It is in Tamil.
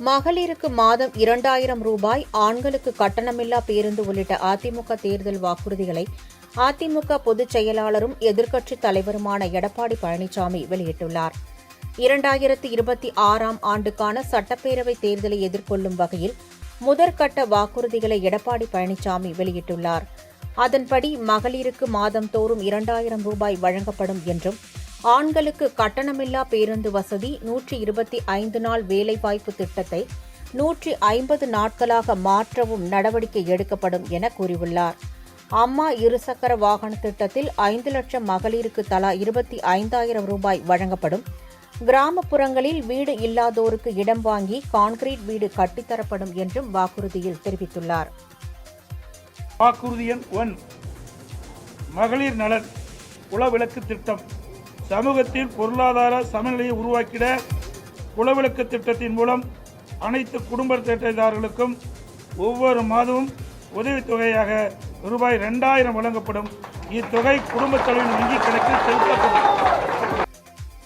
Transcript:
மகளிருக்கு மாதம் 2000 ரூபாய், ஆண்களுக்கு கட்டணமில்லா பேருந்து உள்ளிட்ட அதிமுக தேர்தல் வாக்குறுதிகளை அதிமுக பொதுச் செயலாளரும் எதிர்க்கட்சித் தலைவருமான எடப்பாடி பழனிசாமி வெளியிட்டுள்ளார். 2026ஆம் ஆண்டுக்கான சட்டப்பேரவைத் தேர்தலை எதிர்கொள்ளும் வகையில் முதற்கட்ட வாக்குறுதிகளை எடப்பாடி பழனிசாமி வெளியிட்டுள்ளார். அதன்படி மகளிருக்கு மாதந்தோறும் 2000 ரூபாய் வழங்கப்படும் என்றும், ஆண்களுக்கு கட்டணமில்லா பேருந்து வசதி, 125 நாள் வேலைவாய்ப்பு திட்டத்தை 150 நாட்களாக மாற்றவும் நடவடிக்கை எடுக்கப்படும் என கூறியுள்ளார். அம்மா இருசக்கர வாகன திட்டத்தில் 5 லட்சம் மகளிருக்கு தலா 25,000 ரூபாய் வழங்கப்படும். கிராமப்புறங்களில் வீடு இல்லாதோருக்கு இடம் வாங்கி கான்கிரீட் வீடு கட்டித்தரப்படும் என்றும் வாக்குறுதியில் தெரிவித்துள்ளார். வாக்குறுதி எண் 1, மகளிர் நலன் குலவிளக்கு திட்டம். சமூகத்தில் பொருளாதார சமநிலையை உருவாக்கிட குலவிளக்கு திட்டத்தின் மூலம் அனைத்து குடும்ப அட்டைதாரர்களுக்கும் ஒவ்வொரு மாதமும் உதவித்தொகையாக ரூபாய் 2000 வழங்கப்படும். இத்தொகை குடும்பத் தலைவரின் வங்கிக் கணக்கில் செலுத்தப்படும்.